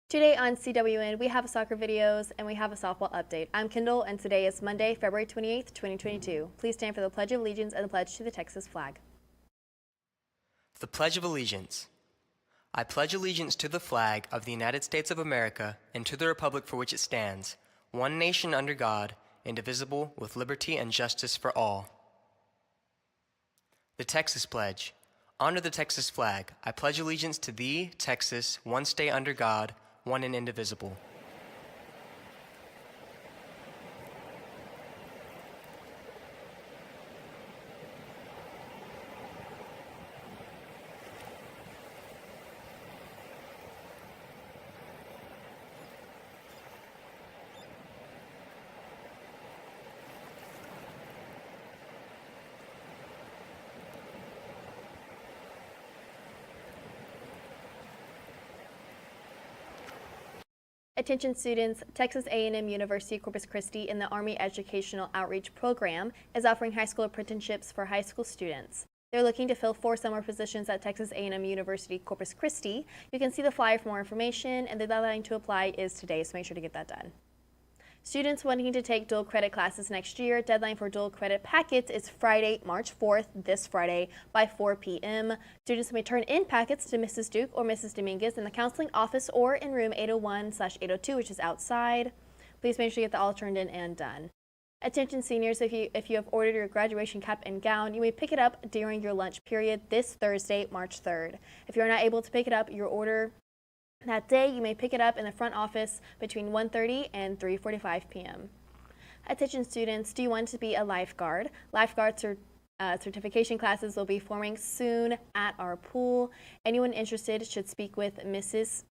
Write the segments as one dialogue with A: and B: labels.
A: Today on CWN, we have soccer videos and we have a softball update. I'm Kendall, and today is Monday, February 28th, 2022. Please stand for the Pledge of Allegiance and the pledge to the Texas flag.
B: The Pledge of Allegiance. I pledge allegiance to the flag of the United States of America and to the republic for which it stands, one nation under God, indivisible, with liberty and justice for all. The Texas Pledge. Under the Texas flag, I pledge allegiance to thee, Texas, one state under God, one and indivisible.
A: Attention students, Texas A&M University Corpus Christi in the Army Educational Outreach Program is offering high school apprenticeships for high school students. They're looking to fill 4 summer positions at Texas A&M University Corpus Christi. You can see the flyer for more information, and the deadline to apply is today, so make sure to get that done. Students wanting to take dual credit classes next year, deadline for dual credit packets is Friday, March 4th, this Friday, by 4 p.m. Students may turn in packets to Mrs. Duke or Mrs. Dominguez in the counseling office or in room 801/802, which is outside. Please make sure you get that all turned in and done. Attention seniors, if you have ordered your graduation cap and gown, you may pick it up during your lunch period this Thursday, March 3rd. If you're not able to pick it up, your order that day, you may pick it up in the front office between 1:30 and 3:45 p.m. Attention students, do you want to be a lifeguard? Lifeguard certification classes will be forming soon at our pool. Anyone interested should speak with Mrs.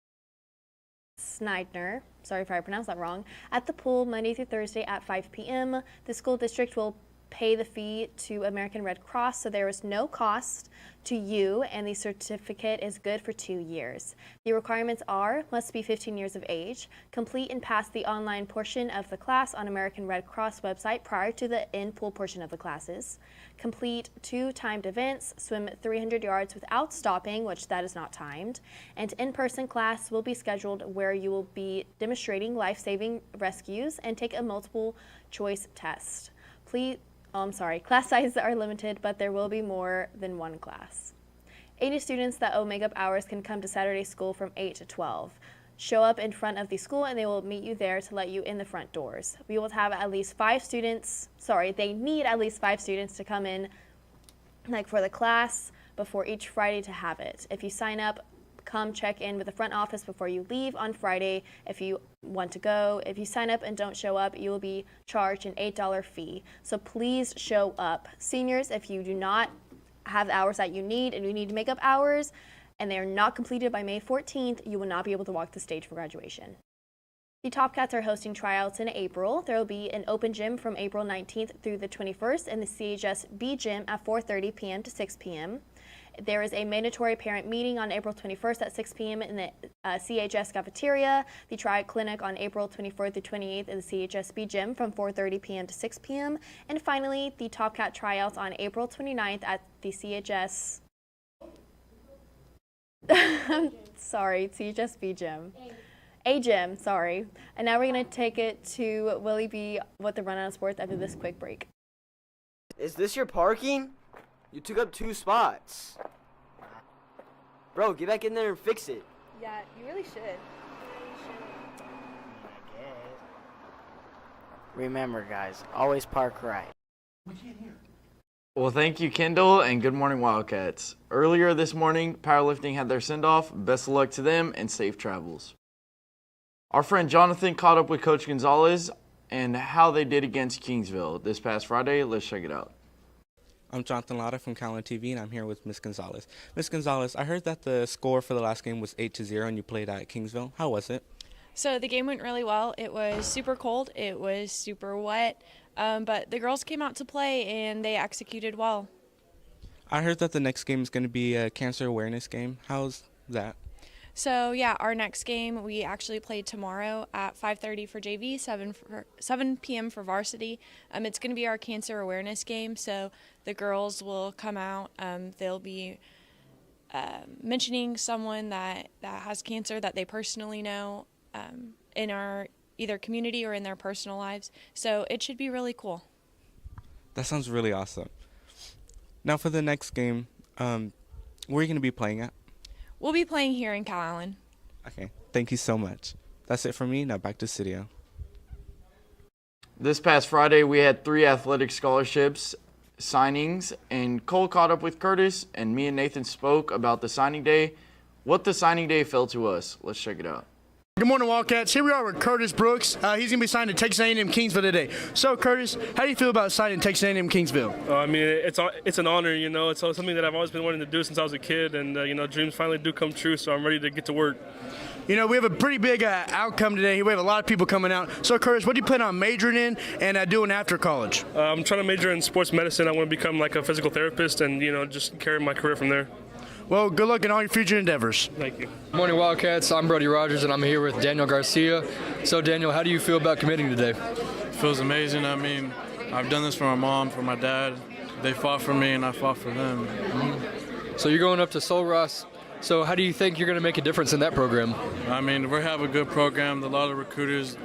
A: Sneidner, sorry if I pronounced that wrong, at the pool Monday through Thursday at 5 p.m. The school district will pay the fee to American Red Cross, so there is no cost to you, and the certificate is good for 2 years. The requirements are: must be 15 years of age, complete and pass the online portion of the class on American Red Cross website prior to the in-pool portion of the classes, complete 2 timed events, swim 300 yards without stopping, which that is not timed, and in-person class will be scheduled where you will be demonstrating life-saving rescues and take a multiple choice test. Class sizes are limited, but there will be more than 1 class. 80 students that owe makeup hours can come to Saturday school from 8 to 12. Show up in front of the school and they will meet you there to let you in the front doors. We will have at least 5 students, they need at least 5 students to come in for the class before each Friday to have it. If you sign up, come check in with the front office before you leave on Friday if you want to go. If you sign up and don't show up, you will be charged an $8 fee. So please show up. Seniors, if you do not have the hours that you need and you need to make up hours and they are not completed by May 14th, you will not be able to walk the stage for graduation. The Top Cats are hosting tryouts in April. There will be an open gym from April 19th through the 21st in the CHS B gym at 4:30 p.m. to 6 p.m. There is a mandatory parent meeting on April 21st at 6 p.m. in the CHS cafeteria, the Tryout Clinic on April 24th through 28th in the CHSB gym from 4:30 p.m. to 6 p.m. And finally, the Top Cat tryouts on April 29th at the CHS... CHSB gym. A gym, sorry. And now we're going to take it to Willie B with the Rundown of Sports after this quick break.
C: Is this your parking? You took up 2 spots. Bro, get back in there and fix it.
D: Yeah, you really should.
E: Remember, guys, always park right.
F: Well, thank you, Kendall, and good morning, Wildcats. Earlier this morning, powerlifting had their send-off. Best of luck to them and safe travels. Our friend Jonathan caught up with Coach Gonzalez and how they did against Kingsville this past Friday. Let's check it out.
G: I'm Jonathan Lauda from Calallen TV, and I'm here with Ms. Gonzalez. Ms. Gonzalez, I heard that the score for the last game was 8-0, and you played at Kingsville. How was it?
H: So the game went really well. It was super cold. It was super wet, but the girls came out to play, and they executed well.
G: I heard that the next game is going to be a cancer awareness game. How's that?
H: So yeah, our next game we actually play tomorrow at 5:30 for JV, 7 p.m. for varsity. It's going to be our cancer awareness game. So the girls will come out. They'll be mentioning someone that has cancer that they personally know in our either community or in their personal lives. So it should be really cool.
G: That sounds really awesome. Now for the next game, where are you going to be playing at?
H: We'll be playing here in Calallen.
G: Okay, thank you so much. That's it for me. Now back to studio.
F: This past Friday, we had 3 athletic scholarships signings, and Cole caught up with Curtis, and me and Nathan spoke about the signing day, what the signing day felt to us. Let's check it out.
D: Good morning, Wildcats. Here we are with Curtis Brooks. He's going to be signing to Texas A&M Kingsville today. So, Curtis, how do you feel about signing Texas A&M Kingsville?
I: I mean, it's an honor, you know. It's something that I've always been wanting to do since I was a kid, and, you know, dreams finally do come true, so I'm ready to get to work.
D: You know, we have a pretty big outcome today. We have a lot of people coming out. So, Curtis, what do you plan on majoring in and doing after college?
I: I'm trying to major in sports medicine. I want to become like a physical therapist and, you know, just carry my career from there.
D: Well, good luck in all your future endeavors.
I: Thank you.
J: Good morning, Wildcats. I'm Brody Rogers, and I'm here with Daniel Garcia. So, Daniel, how do you feel about committing today?
K: It feels amazing. I mean, I've done this for my mom, for my dad. They fought for me, and I fought for them.
J: Mm-hmm. So you're going up to Sul Ross. So how do you think you're going to make a difference in that program?
K: I mean, we have a good program. A lot of recruiters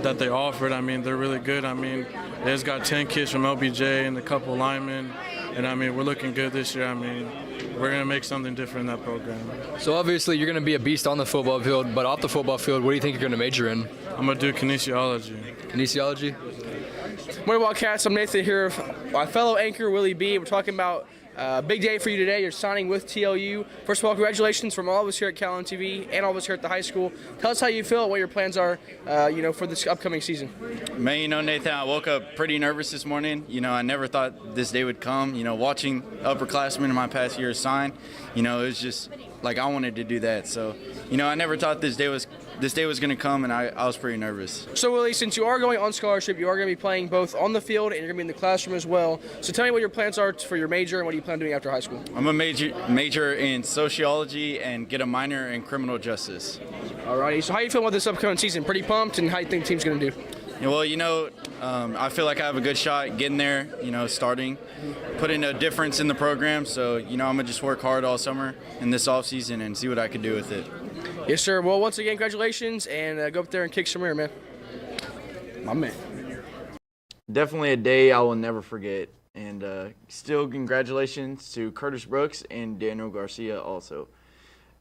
K: that they offered, I mean, they're really good. I mean, they just got 10 kids from LBJ and a couple linemen. And, I mean, we're looking good this year. I mean, we're going to make something different in that program.
J: So, obviously, you're going to be a beast on the football field, but off the football field, what do you think you're going to major in?
K: I'm going to do kinesiology.
J: Kinesiology?
L: Morning, Wildcats. I'm Nathan here with my fellow anchor, Willie B. We're talking about a big day for you today. You're signing with TLU. First of all, congratulations from all of us here at Calallen TV and all of us here at the high school. Tell us how you feel, what your plans are, for this upcoming season.
M: Man, you know, Nathan, I woke up pretty nervous this morning. You know, I never thought this day would come. You know, watching upperclassmen in my past years sign, you know, it was just like I wanted to do that. So, you know, I never thought this day was going to come, and I was pretty nervous.
L: So, Willie, since you are going on scholarship, you are going to be playing both on the field and you're going to be in the classroom as well. So tell me what your plans are for your major and what do you plan on doing after high school?
M: I'm a major in sociology and get a minor in criminal justice.
L: All righty. So how you feel about this upcoming season? Pretty pumped, and how you think the team's going to do?
M: Yeah, well, you know, I feel like I have a good shot getting there, you know, starting, putting a difference in the program. So, you know, I'm going to just work hard all summer in this offseason and see what I can do with it.
L: Yes, sir. Well, once again, congratulations, and go up there and kick some rear, man. My man.
F: Definitely a day I will never forget. And still congratulations to Curtis Brooks and Daniel Garcia also.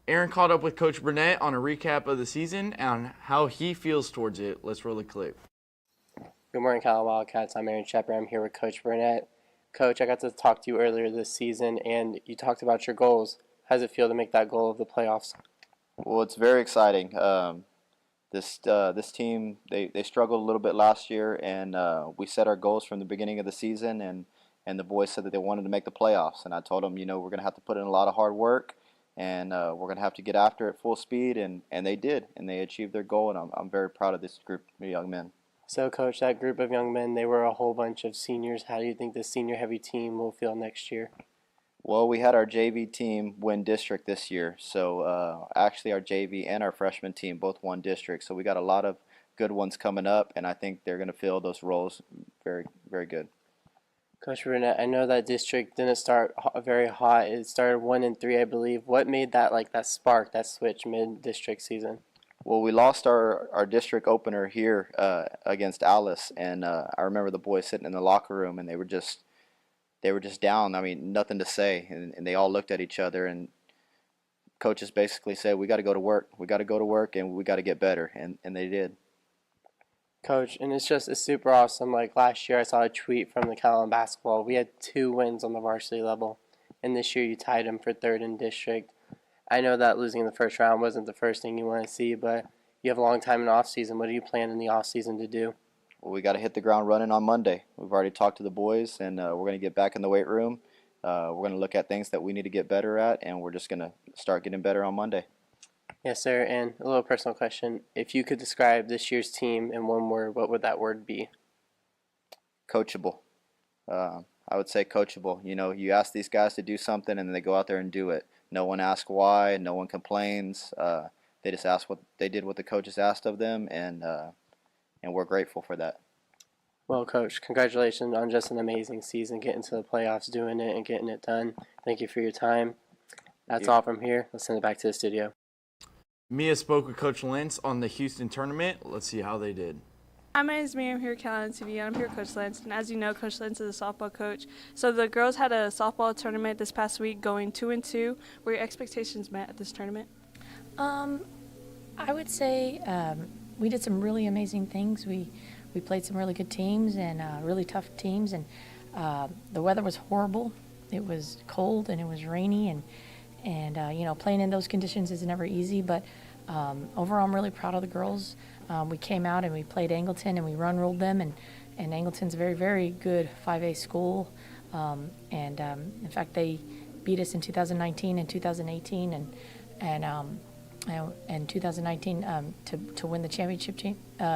F: Aaron caught up with Coach Burnett on a recap of the season and how he feels towards it. Let's roll the clip.
N: Good morning, Calallen Wildcats. I'm Aaron Shepard. I'm here with Coach Burnett. Coach, I got to talk to you earlier this season, and you talked about your goals. How does it feel to make that goal of the playoffs?
O: Well, it's very exciting. This team, they struggled a little bit last year, and we set our goals from the beginning of the season, and the boys said that they wanted to make the playoffs. And I told them, you know, we're going to have to put in a lot of hard work, and we're going to have to get after it full speed, and they did, and they achieved their goal, and I'm very proud of this group of young men.
N: So, Coach, that group of young men, they were a whole bunch of seniors. How do you think the senior-heavy team will feel next year?
O: Well, we had our JV team win district this year. So actually our JV and our freshman team both won district. So we got a lot of good ones coming up, and I think they're going to fill those roles very, very good.
N: Coach Burnett, I know that district didn't start very hot. It started 1-3, I believe. What made that that spark, that switch mid-district season?
O: Well, we lost our district opener here against Alice, and I remember the boys sitting in the locker room, and they were just down. I mean, nothing to say, and they all looked at each other, and coaches basically said, we got to go to work. We got to go to work, and we got to get better, and they did.
N: Coach, and it's super awesome. Like last year, I saw a tweet from the Calallen basketball. We had 2 wins on the varsity level, and this year you tied them for 3rd in district. I know that losing in the first round wasn't the first thing you want to see, but you have a long time in off season. What do you plan in the off season to do?
O: Well, we got to hit the ground running on Monday. We've already talked to the boys, and we're going to get back in the weight room. We're going to look at things that we need to get better at, and we're just going to start getting better on Monday.
N: Yes, sir. And a little personal question. If you could describe this year's team in one word, what would that word be?
O: Coachable. I I would say coachable. You know, you ask these guys to do something and they go out there and do it. No one asks why. No one complains. They just ask what they did, what the coaches asked of them, and we're grateful for that.
N: Well, Coach, congratulations on just an amazing season, getting to the playoffs, doing it, and getting it done. Thank you for your time. That's all from here. Let's send it back to the studio.
F: Mia spoke with Coach Lentz on the Houston tournament. Let's see how they did.
P: Hi, my name is Miriam here at Calallen TV, and I'm here with Coach Lentz. And as you know, Coach Lentz is a softball coach. So the girls had a softball tournament this past week, going 2-2. Were your expectations met at this tournament?
Q: I would say we did some really amazing things. We played some really good teams and really tough teams, and the weather was horrible. It was cold and it was rainy, and you know, playing in those conditions is never easy. But overall, I'm really proud of the girls. We came out and we played Angleton and we run-ruled them, and Angleton's a very, very good 5A school. In fact, they beat us in 2019 and 2018 and 2019 to win the championship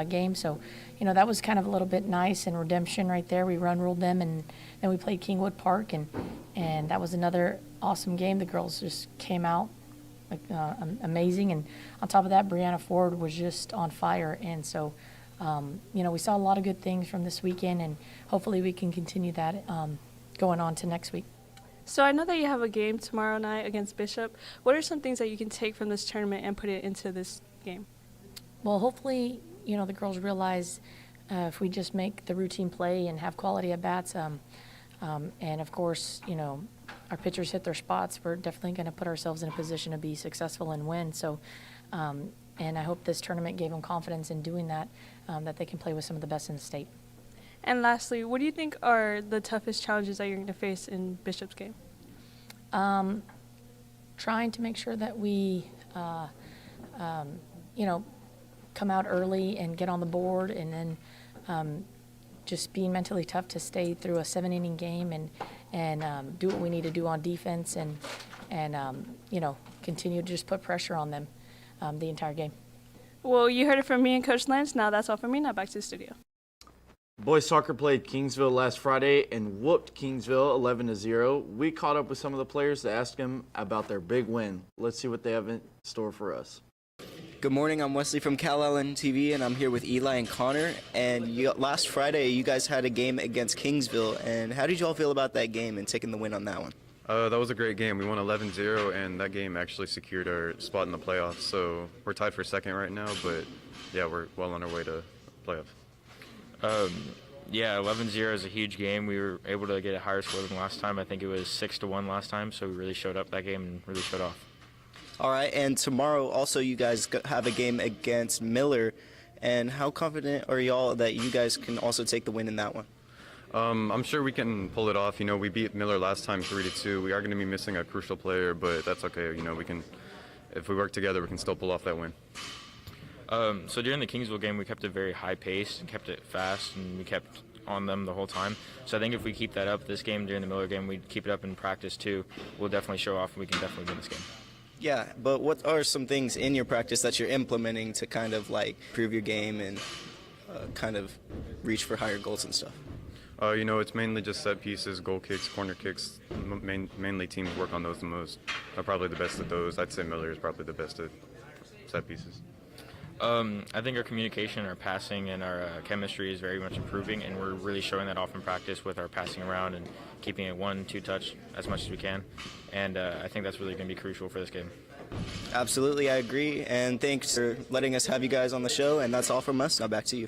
Q: game. So, you know, that was kind of a little bit nice and redemption right there. We run-ruled them, and then we played Kingwood Park, and that was another awesome game. The girls just came out amazing, and on top of that, Brianna Ford was just on fire. And so, you know, we saw a lot of good things from this weekend, and hopefully we can continue that going on to next week.
P: So I know that you have a game tomorrow night against Bishop. What are some things that you can take from this tournament and put it into this game?
Q: Well, hopefully, you know, the girls realize if we just make the routine play and have quality at bats, and of course, you know, our pitchers hit their spots, we're definitely going to put ourselves in a position to be successful and win. So, and I hope this tournament gave them confidence in doing that, that they can play with some of the best in the state.
P: And lastly, what do you think are the toughest challenges that you're going to face in Bishop's game?
Q: Trying to make sure that we, you know, come out early and get on the board, and then just being mentally tough to stay through a 7-inning game and do what we need to do on defense, and you know, continue to just put pressure on them the entire game.
P: Well, you heard it from me and Coach Lance. Now that's all from me. Now back to the studio.
F: Boys soccer played Kingsville last Friday and whooped Kingsville 11-0. We caught up with some of the players to ask them about their big win. Let's see what they have in store for us.
R: Good morning, I'm Wesley from Calallen TV, and I'm here with Eli and Connor. And last Friday, you guys had a game against Kingsville, and how did you all feel about that game and taking the win on that one?
S: That was a great game. We won 11-0, and that game actually secured our spot in the playoffs. So we're tied for second right now, but yeah, we're well on our way to playoffs.
T: Yeah, 11-0 is a huge game. We were able to get a higher score than last time. I think it was 6-1 last time, so we really showed up that game and really showed off.
R: All right, and tomorrow also you guys have a game against Miller, and how confident are y'all that you guys can also take the win in that one?
S: I'm sure we can pull it off. You know, we beat Miller last time 3-2. We are going to be missing a crucial player, but that's okay. You know, we can, if we work together, we can still pull off that win.
T: So during the Kingsville game, we kept it very high paced and kept it fast, and we kept on them the whole time. So I think if we keep that up this game, during the Miller game, we keep it up in practice too, we'll definitely show off and we can definitely win this game.
R: Yeah, but what are some things in your practice that you're implementing to kind of like improve your game and kind of reach for higher goals and stuff?
S: You know, it's mainly just set pieces, goal kicks, corner kicks. Mainly teams work on those the most. Are probably the best at those. I'd say Miller is probably the best at set pieces.
T: I think our communication, our passing, and our chemistry is very much improving, and we're really showing that off in practice with our passing around and keeping it 1-2 touch as much as we can. And I think that's really going to be crucial for this game.
R: Absolutely, I agree. And thanks for letting us have you guys on the show. And that's all from us. Now back to you.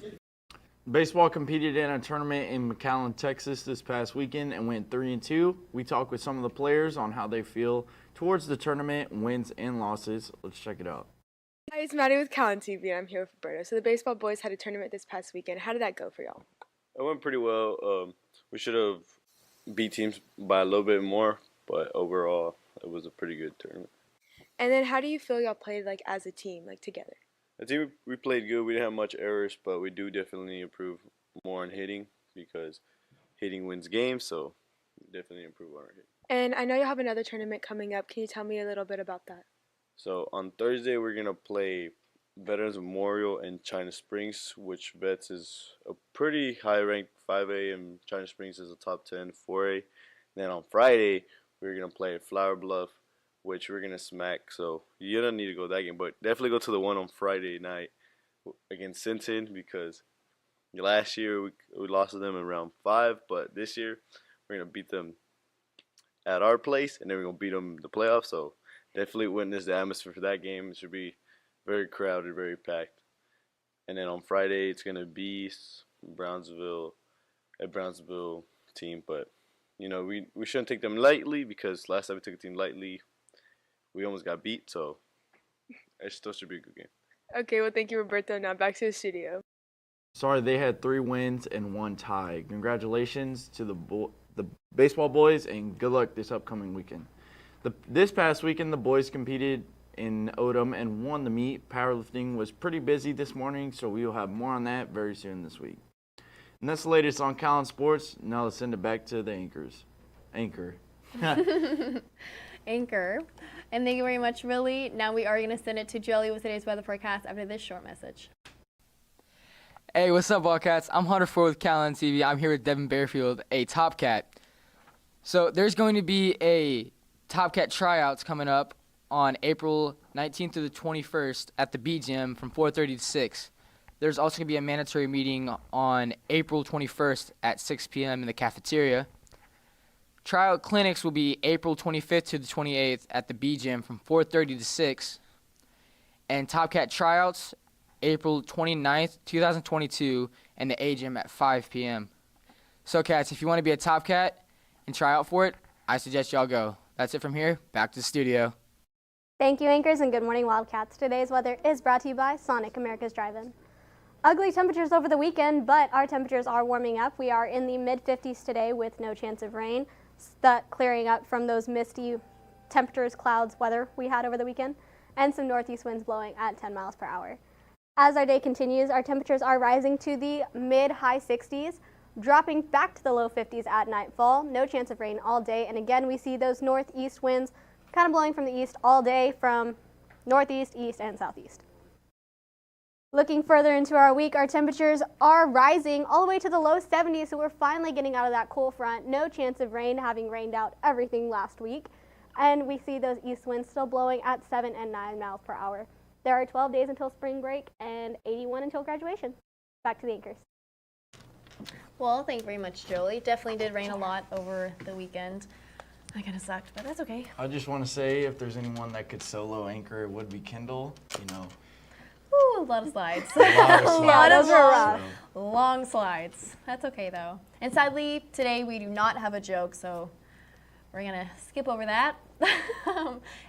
F: Baseball competed in a tournament in McAllen, Texas this past weekend and went 3-2. We talked with some of the players on how they feel towards the tournament, wins and losses. Let's check it out.
U: Hi, it's Maddie with Calallen TV, and I'm here with Roberto. So the baseball boys had a tournament this past weekend. How did that go for y'all?
V: It went pretty well. We should have beat teams by a little bit more, but overall, it was a pretty good tournament.
U: And then how do you feel y'all played like as a team, like together?
V: I think we played good. We didn't have much errors, but we do definitely improve more on hitting because hitting wins games, so definitely improve on our hitting.
U: And I know you'll have another tournament coming up. Can you tell me a little bit about that?
V: So on Thursday, we're going to play Veterans Memorial in China Springs, which Vets is a pretty high-ranked 5A, and China Springs is a top 10 4A. Then on Friday, we're going to play Flower Bluff, which we're going to smack. So you don't need to go that game, but definitely go to the one on Friday night against Sinton, because last year we lost to them in round 5, but this year we're going to beat them at our place, and then we're going to beat them in the playoffs. So definitely witness the atmosphere for that game. It should be very crowded, very packed. And then on Friday, it's going to be a Brownsville team. But, you know, we shouldn't take them lightly, because last time we took a team lightly, we almost got beat. So it still should be a good game.
U: Okay, well, thank you, Roberto. Now back to the studio.
F: Sorry, they had 3 wins and 1 tie. Congratulations to the baseball boys, and good luck this upcoming weekend. This past weekend, the boys competed in Odom and won the meet. Powerlifting was pretty busy this morning, so we will have more on that very soon this week. And that's the latest on Calallen Sports. Now let's send it back to the Anchor.
A: Anchor. And thank you very much, Willie. Now we are going to send it to Jelly with today's weather forecast after this short message.
B: Hey, what's up, Wildcats? I'm Hunter Ford with Calallen TV. I'm here with Devin Bearfield, a Top Cat. So there's going to be a Top Cat tryouts coming up on April 19th through the 21st at the B Gym from 4:30 to 6. There's also going to be a mandatory meeting on April 21st at 6 p.m. in the cafeteria. Tryout clinics will be April 25th to the 28th at the B Gym from 4:30 to 6. And Top Cat tryouts April 29th, 2022 in the A Gym at 5 p.m. So, Cats, if you want to be a Top Cat and try out for it, I suggest y'all go. That's it from here. Back to the studio.
W: Thank you, Anchors, and good morning, Wildcats. Today's weather is brought to you by Sonic, America's Drive-In. Ugly temperatures over the weekend, but our temperatures are warming up. We are in the mid-50s today with no chance of rain. That clearing up from those misty temperatures, clouds, weather we had over the weekend, and some northeast winds blowing at 10 miles per hour. As our day continues, our temperatures are rising to the mid-high 60s, dropping back to the low 50s at nightfall. No chance of rain all day, and again, we see those northeast winds kind of blowing from the east all day from northeast, east, and southeast. Looking further into our week, our temperatures are rising all the way to the low 70s, so we're finally getting out of that cool front. No chance of rain, having rained out everything last week. And we see those east winds still blowing at 7 and 9 miles per hour. There are 12 days until spring break and 81 until graduation. Back to the Anchors.
A: Well, thank you very much, Jolie. Definitely did rain a lot over the weekend. That kind of sucked, but that's okay.
F: I just want to say, if there's anyone that could solo anchor, it would be Kendall. You know.
A: Ooh, a lot of slides.
F: A lot of slides.
A: Those were rough. Long slides. That's okay, though. And sadly, today we do not have a joke, so we're going to skip over that.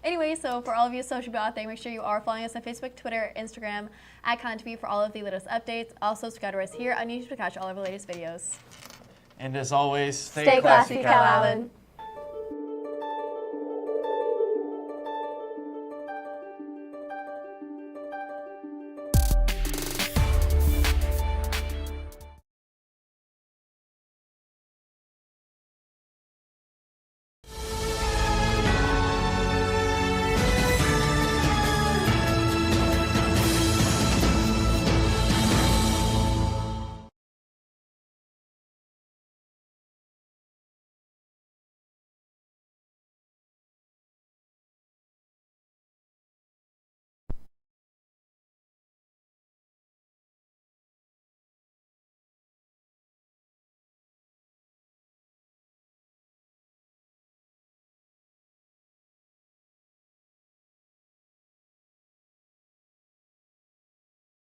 A: Anyway, so for all of you social media out there, make sure you are following us on Facebook, Twitter, Instagram, at CalallenTV for all of the latest updates. Also, subscribe to us here on YouTube to catch all of our latest videos.
F: And as always,
W: stay classy, Calallen.